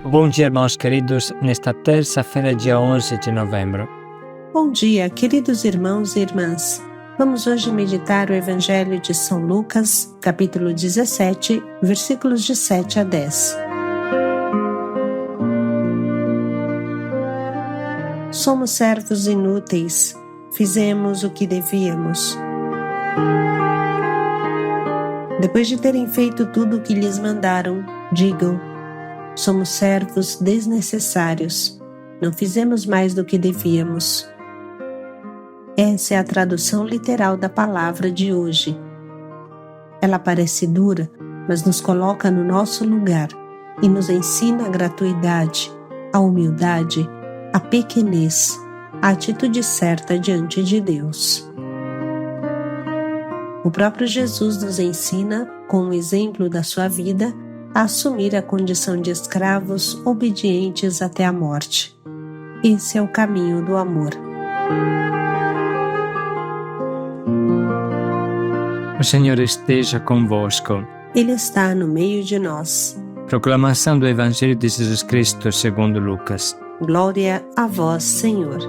Bom dia, irmãos queridos, nesta terça-feira, dia 11 de novembro. Bom dia, queridos irmãos e irmãs. Vamos hoje meditar o Evangelho de São Lucas, capítulo 17, versículos de 7 a 10. Somos servos inúteis, fizemos o que devíamos. Depois de terem feito tudo o que lhes mandaram, digam: somos servos desnecessários, não fizemos mais do que devíamos. Essa é a tradução literal da palavra de hoje. Ela parece dura, mas nos coloca no nosso lugar e nos ensina a gratuidade, a humildade, a pequenez, a atitude certa diante de Deus. O próprio Jesus nos ensina, com o exemplo da sua vida, a assumir a condição de escravos obedientes até a morte. Esse é o caminho do amor. O Senhor esteja convosco. Ele está no meio de nós. Proclamação do Evangelho de Jesus Cristo segundo Lucas. Glória a vós, Senhor.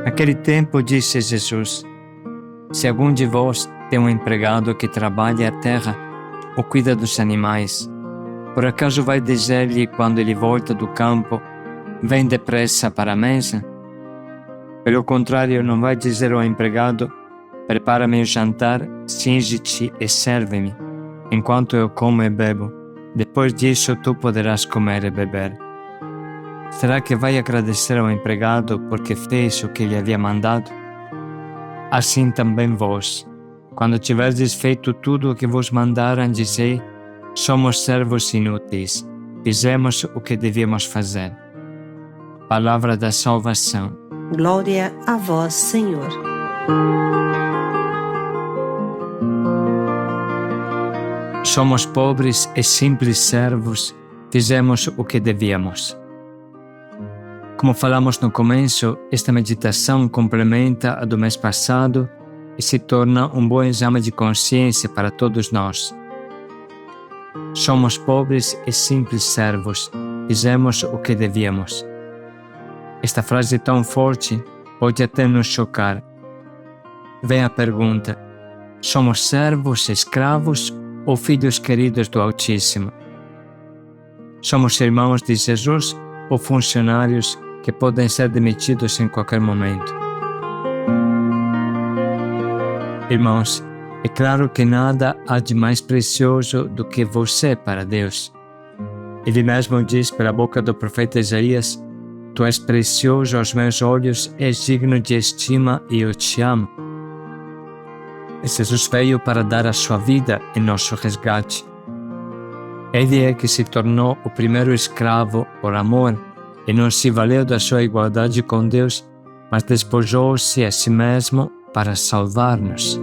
Naquele tempo disse Jesus: se algum de vós tem um empregado que trabalha a terra ou cuida dos animais, por acaso vai dizer-lhe quando ele volta do campo: vem depressa para a mesa? Pelo contrário, não vai dizer ao empregado: prepara-me o jantar, cinge-te e serve-me, enquanto eu como e bebo. Depois disso tu poderás comer e beber. Será que vai agradecer ao empregado porque fez o que lhe havia mandado? Assim também vós, quando tiverdes feito tudo o que vos mandaram, dizei: somos servos inúteis, fizemos o que devíamos fazer. Palavra da salvação. Glória a vós, Senhor. Somos pobres e simples servos, fizemos o que devíamos. Como falamos no começo, esta meditação complementa a do mês passado e se torna um bom exame de consciência para todos nós. Somos pobres e simples servos, fizemos o que devíamos. Esta frase tão forte pode até nos chocar. Vem a pergunta: somos servos, escravos ou filhos queridos do Altíssimo? Somos irmãos de Jesus ou funcionários que podem ser demitidos em qualquer momento? Irmãos, é claro que nada há de mais precioso do que você para Deus. Ele mesmo diz pela boca do profeta Isaías: tu és precioso aos meus olhos, és digno de estima e eu te amo. E Jesus veio para dar a sua vida em nosso resgate. Ele é que se tornou o primeiro escravo por amor e não se valeu da sua igualdade com Deus, mas despojou-se a si mesmo para salvar-nos.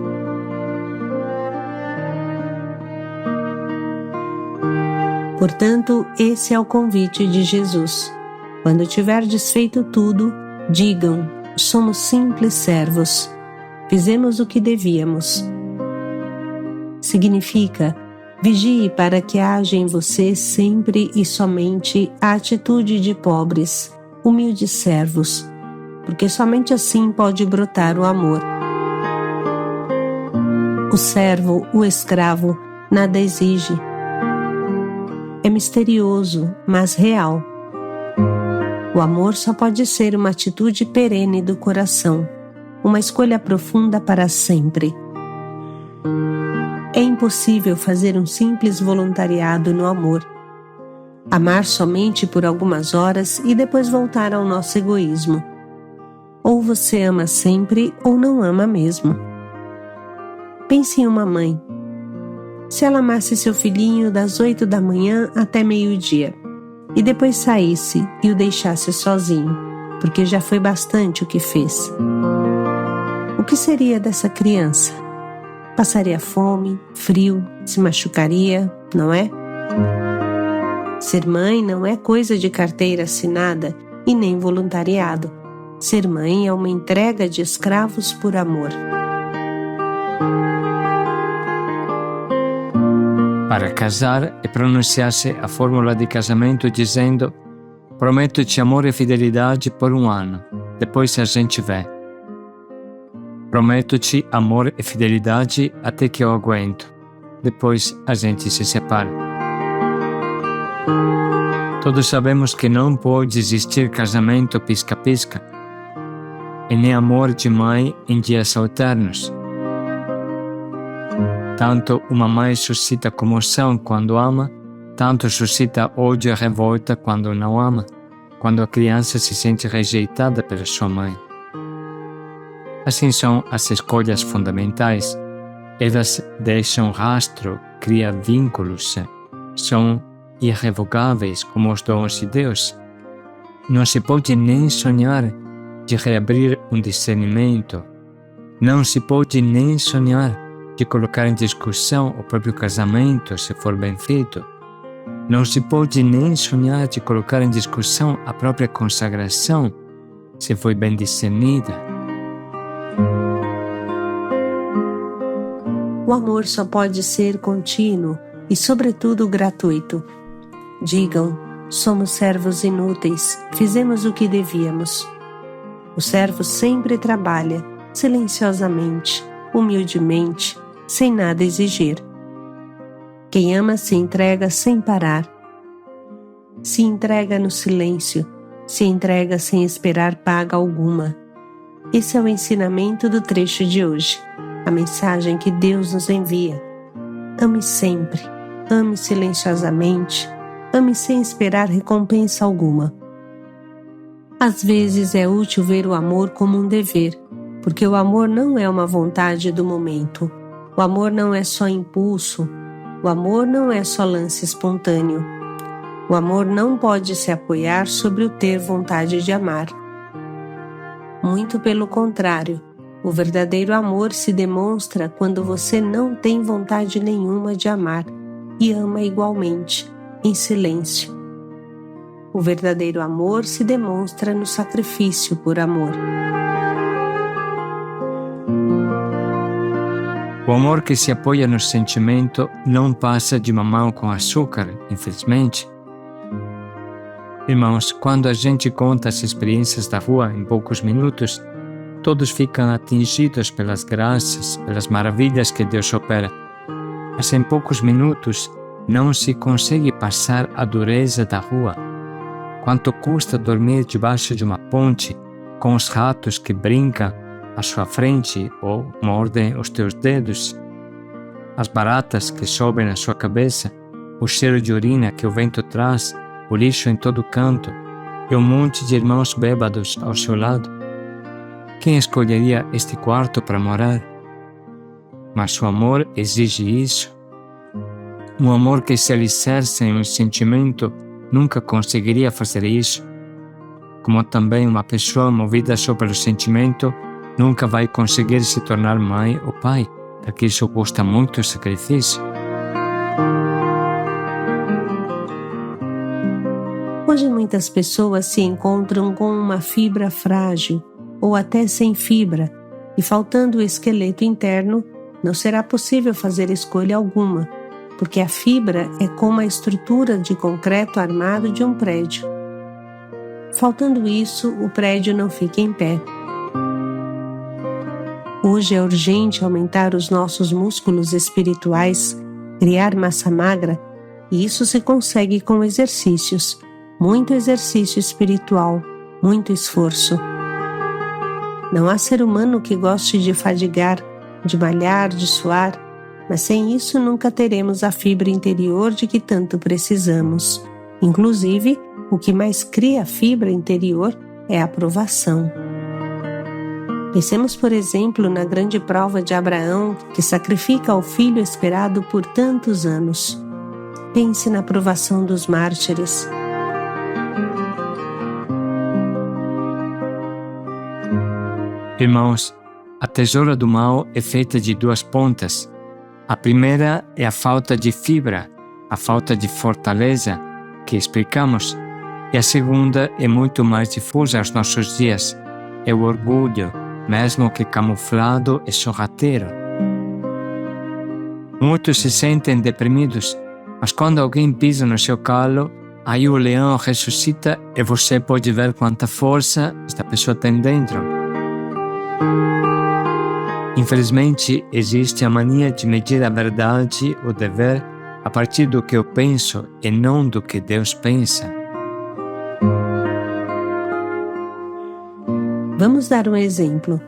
Portanto, esse é o convite de Jesus. Quando tiverdes feito tudo, digam: somos simples servos, fizemos o que devíamos. Significa: vigie para que haja em você sempre e somente a atitude de pobres, humildes servos, porque somente assim pode brotar o amor. O servo, o escravo, nada exige. É misterioso, mas real. O amor só pode ser uma atitude perene do coração, uma escolha profunda para sempre. É impossível fazer um simples voluntariado no amor. Amar somente por algumas horas e depois voltar ao nosso egoísmo. Ou você ama sempre ou não ama mesmo. Pense em uma mãe. Se ela amasse seu filhinho das 8 da manhã até meio-dia, e depois saísse e o deixasse sozinho, porque já foi bastante o que fez, o que seria dessa criança? Passaria fome, frio, se machucaria, não é? Ser mãe não é coisa de carteira assinada e nem voluntariado. Ser mãe é uma entrega de escravos por amor. para casar e pronunciasse a fórmula di casamento dizendo: prometto-te amor e fidelidade por 1 ano, depois a gente vê. Prometto-te amor e fidelidade até que eu aguento, depois a gente se separa. Todos sabemos que não pode existir casamento pisca-pisca, e nem amor de mãe em dias alternos. Tanto uma mãe suscita comoção quando ama, tanto suscita ódio e revolta quando não ama, quando a criança se sente rejeitada pela sua mãe. Assim são as escolhas fundamentais. Elas deixam rastro, criam vínculos, são irrevogáveis como os dons de Deus. Não se pode nem sonhar de reabrir um discernimento. Não se pode nem sonhar de colocar em discussão o próprio casamento se for bem feito. Não se pode nem sonhar de colocar em discussão a própria consagração se foi bem discernida. O amor só pode ser contínuo e, sobretudo, gratuito. Digam: somos servos inúteis, fizemos o que devíamos. O servo sempre trabalha, silenciosamente, humildemente, sem nada exigir. Quem ama se entrega sem parar. Se entrega no silêncio, se entrega sem esperar paga alguma. Esse é o ensinamento do trecho de hoje, a mensagem que Deus nos envia. Ame sempre, ame silenciosamente, ame sem esperar recompensa alguma. Às vezes é útil ver o amor como um dever, porque o amor não é uma vontade do momento. O amor não é só impulso, o amor não é só lance espontâneo. O amor não pode se apoiar sobre o ter vontade de amar. Muito pelo contrário, o verdadeiro amor se demonstra quando você não tem vontade nenhuma de amar e ama igualmente, em silêncio. O verdadeiro amor se demonstra no sacrifício por amor. O amor que se apoia no sentimento não passa de mamão com açúcar, infelizmente. Irmãos, quando a gente conta as experiências da rua em poucos minutos, todos ficam atingidos pelas graças, pelas maravilhas que Deus opera. Mas em poucos minutos não se consegue passar a dureza da rua. Quanto custa dormir debaixo de uma ponte com os ratos que brincam à sua frente ou mordem os teus dedos, as baratas que sobem na sua cabeça, o cheiro de urina que o vento traz, o lixo em todo canto e um monte de irmãos bêbados ao seu lado. Quem escolheria este quarto para morar? Mas o amor exige isso. Um amor que se alicerça em um sentimento nunca conseguiria fazer isso. Como também uma pessoa movida só pelo sentimento nunca vai conseguir se tornar mãe ou pai, porque isso custa muito sacrifício. Hoje muitas pessoas se encontram com uma fibra frágil ou até sem fibra, e faltando o esqueleto interno, não será possível fazer escolha alguma, porque a fibra é como a estrutura de concreto armado de um prédio. Faltando isso, o prédio não fica em pé. Hoje é urgente aumentar os nossos músculos espirituais, criar massa magra, e isso se consegue com exercícios, muito exercício espiritual, muito esforço. Não há ser humano que goste de fadigar, de malhar, de suar, mas sem isso nunca teremos a fibra interior de que tanto precisamos. Inclusive, o que mais cria a fibra interior é a aprovação. Pensemos, por exemplo, na grande prova de Abraão, que sacrifica o filho esperado por tantos anos. Pense na aprovação dos mártires. Irmãos, a tesoura do mal é feita de duas pontas. A primeira é a falta de fibra, a falta de fortaleza, que explicamos, e a segunda é muito mais difusa aos nossos dias, é o orgulho, mesmo que camuflado e sorrateiro. Muitos se sentem deprimidos Mas quando alguém pisa no seu calo, aí o leão ressuscita e você pode ver quanta força esta pessoa tem dentro. Infelizmente, existe a mania de medir a verdade, o dever, a partir do que eu penso e não do que Deus pensa. Vamos dar um exemplo.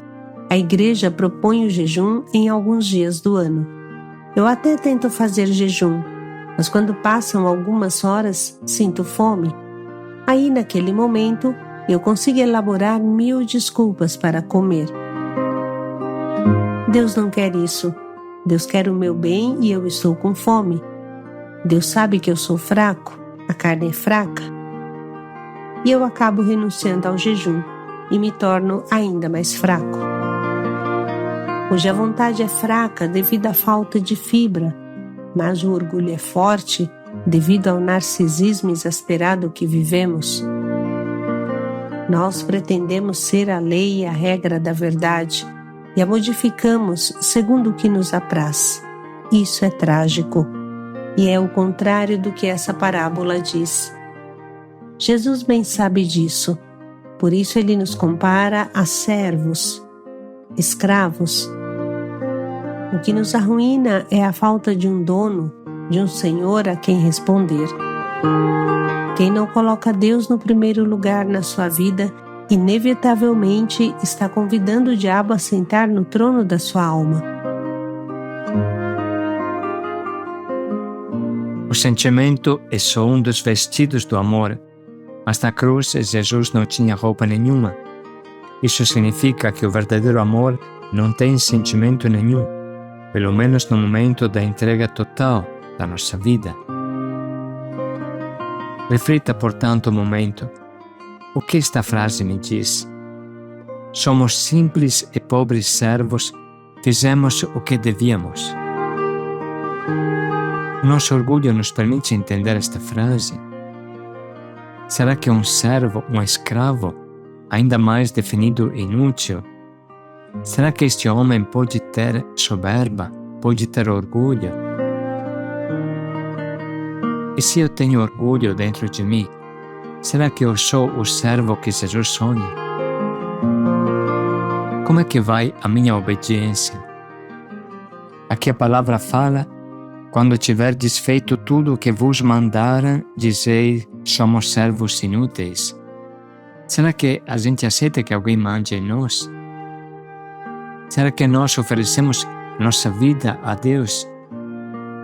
A igreja propõe o jejum em alguns dias do ano. Eu até tento fazer jejum, mas quando passam algumas horas, sinto fome. Aí, naquele momento, eu consigo elaborar 1000 desculpas para comer. Deus não quer isso. Deus quer o meu bem e eu estou com fome. Deus sabe que eu sou fraco, a carne é fraca. E eu acabo renunciando ao jejum e me torno ainda mais fraco. Hoje a vontade é fraca devido à falta de fibra, mas o orgulho é forte devido ao narcisismo exasperado que vivemos. Nós pretendemos ser a lei e a regra da verdade e a modificamos segundo o que nos apraz. Isso é trágico e é o contrário do que essa parábola diz. Jesus bem sabe disso, por isso ele nos compara a servos, escravos. O que nos arruína é a falta de um dono, de um senhor a quem responder. Quem não coloca Deus no primeiro lugar na sua vida, inevitavelmente está convidando o diabo a sentar no trono da sua alma. O sentimento é só um dos vestidos do amor, mas na cruz Jesus não tinha roupa nenhuma. Isso significa que o verdadeiro amor não tem sentimento nenhum, pelo menos no momento da entrega total da nossa vida. Reflita, portanto, um momento. O que esta frase me diz? Somos simples e pobres servos, fizemos o que devíamos. Nosso orgulho nos permite entender esta frase. Será que um servo, um escravo, ainda mais definido inútil? Será que este homem pode ter soberba, pode ter orgulho? E se eu tenho orgulho dentro de mim, será que eu sou o servo que Jesus sonha? Como é que vai a minha obediência? Aqui a palavra fala: quando tiverdes feito tudo o que vos mandaram, dizei, somos servos inúteis. Será que a gente aceita que alguém mande em nós? Será que nós oferecemos nossa vida a Deus?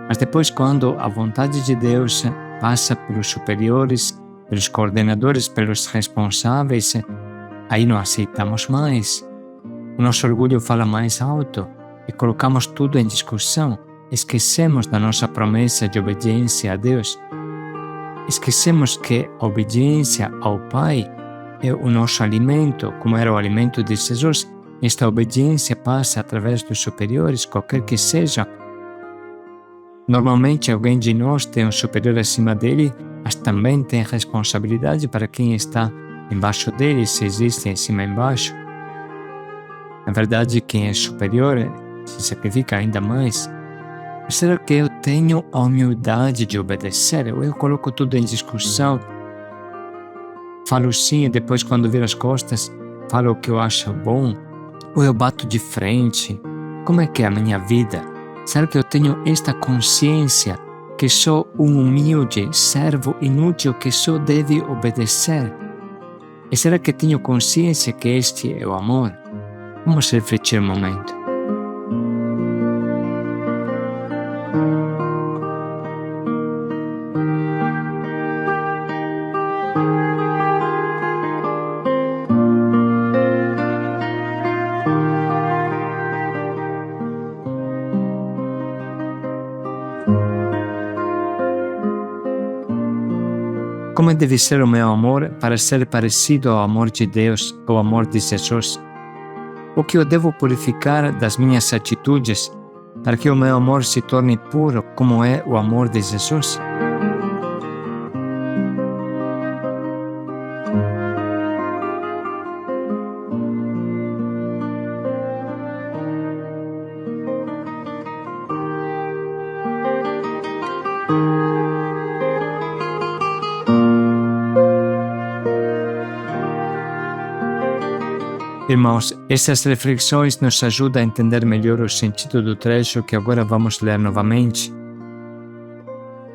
Mas depois, quando a vontade de Deus passa pelos superiores, pelos coordenadores, pelos responsáveis, aí não aceitamos mais. O nosso orgulho fala mais alto e colocamos tudo em discussão. Esquecemos da nossa promessa de obediência a Deus. Esquecemos que a obediência ao Pai é o nosso alimento, como era o alimento de Jesus. Esta obediência passa através dos superiores, qualquer que seja. Normalmente alguém de nós tem um superior acima dele, mas também tem responsabilidade para quem está embaixo dele, se existe em cima e embaixo. Na verdade, quem é superior se sacrifica ainda mais. Mas será que eu tenho a humildade de obedecer? Ou eu coloco tudo em discussão? Falo sim e depois, quando viro as costas, falo o que eu acho bom? Ou eu bato de frente? Como é que é a minha vida? Será que eu tenho esta consciência que sou um humilde servo inútil que só deve obedecer? E será que tenho consciência que este é o amor? Vamos refletir um momento. Como deve ser o meu amor para ser parecido ao amor de Deus, ao amor de Jesus? O que eu devo purificar das minhas atitudes para que o meu amor se torne puro como é o amor de Jesus? Irmãos, essas reflexões nos ajudam a entender melhor o sentido do trecho que agora vamos ler novamente.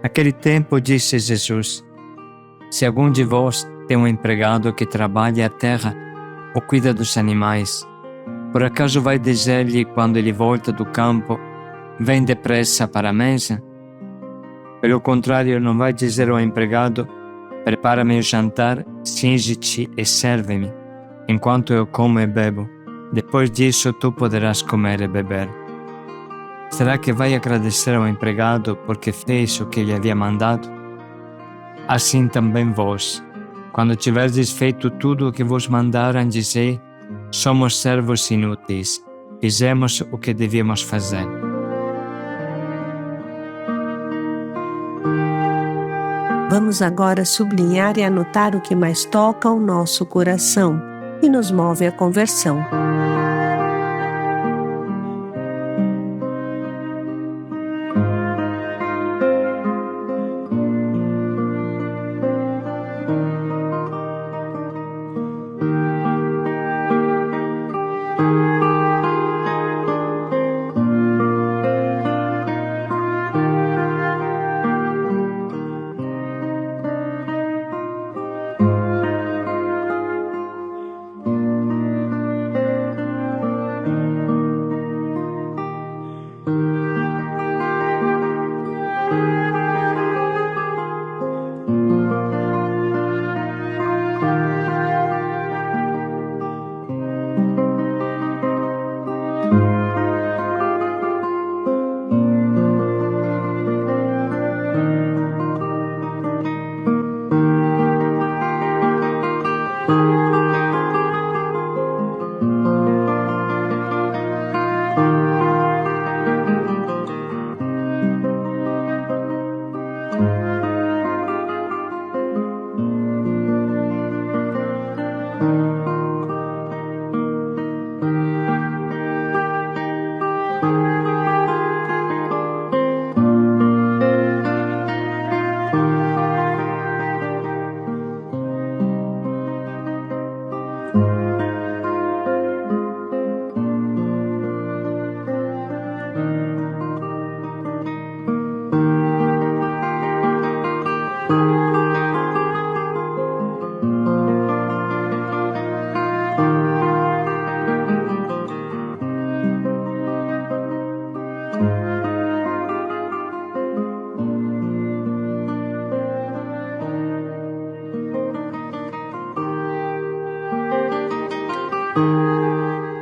Naquele tempo disse Jesus: se algum de vós tem um empregado que trabalha a terra ou cuida dos animais, por acaso vai dizer-lhe quando ele volta do campo: vem depressa para a mesa? Pelo contrário, não vai dizer ao empregado: prepara-me o jantar, cinge-te e serve-me, enquanto eu como e bebo. Depois disso tu poderás comer e beber. Será que vai agradecer ao empregado porque fez o que ele havia mandado? Assim também vós, quando tiverdes feito tudo o que vos mandaram, dizei: somos servos inúteis, fizemos o que devíamos fazer. Vamos agora sublinhar e anotar o que mais toca o nosso coração e nos move à conversão.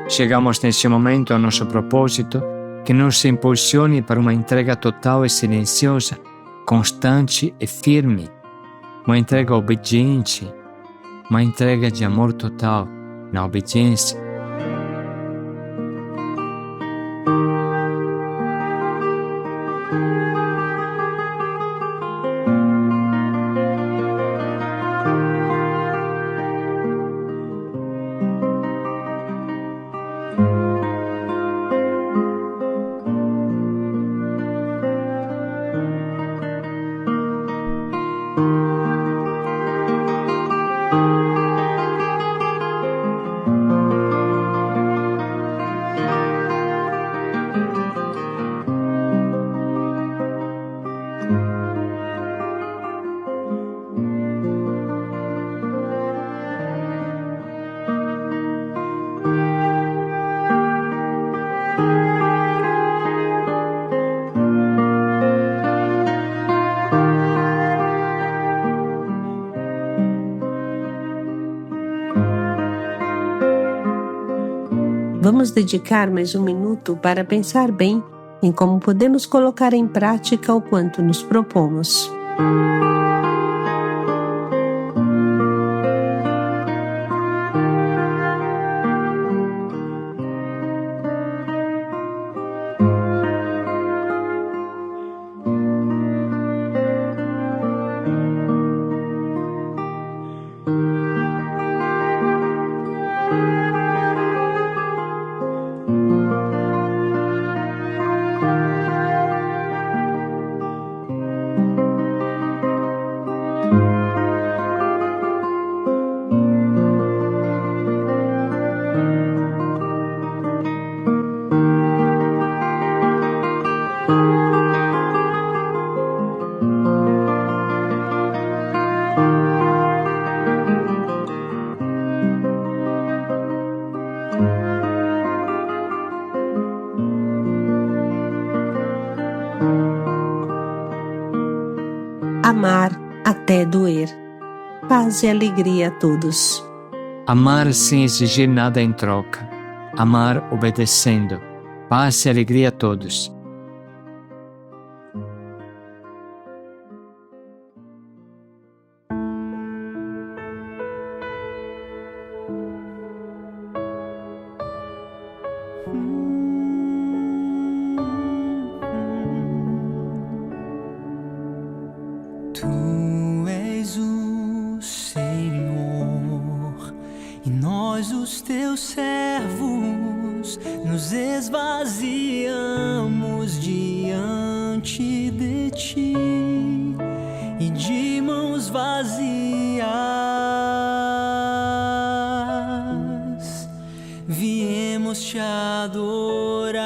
Chegamos neste momento ao nosso propósito, que nos impulsione para uma entrega total e silenciosa, constante e firme, uma entrega obediente, uma entrega de amor total na obediência. Vamos dedicar mais um minuto para pensar bem em como podemos colocar em prática o quanto nos propomos. até doer. Paz e alegria a todos. Amar sem exigir nada em troca. Amar obedecendo. Paz e alegria a todos. Tu és o Senhor, e nós, os teus servos, nos esvaziamos diante de ti, e de mãos vazias viemos te adorar.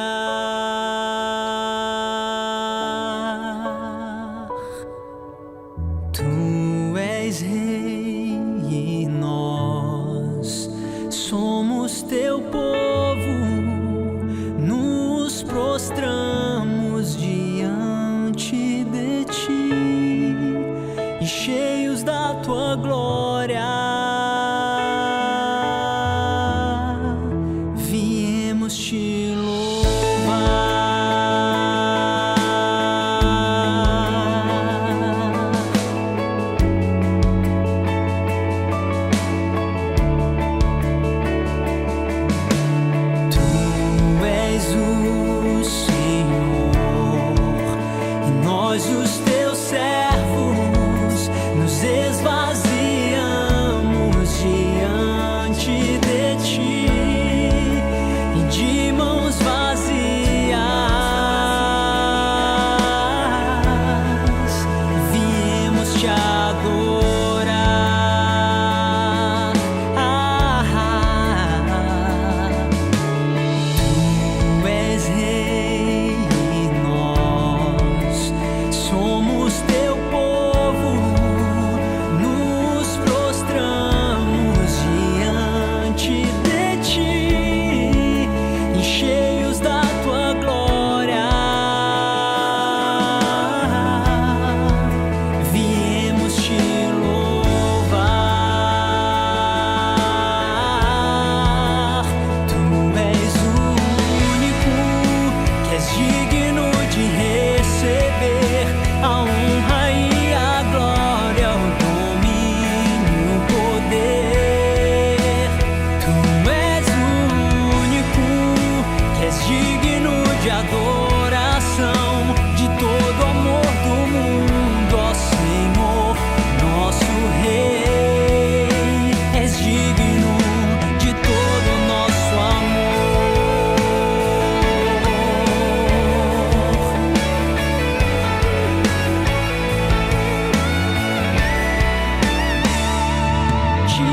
Tu és Rei e nós somos teu povo, nos prostramos diante de ti e cheios da tua glória viemos te louvar. Nós, os teus servos, nos esvaziamos diante de ti, e de mãos vazias viemos te adorar. Tu és Rei e nós somos teu povo, nos prostramos diante de ti, e cheios da tua glória viemos te louvar. Tu és o único que és digno de receber a honra e a glória, o domínio, o poder. Tu és o único que és digno de adoração, de todo amor do mundo, ó Senhor, nosso Rei. És digno de todo o nosso amor. Te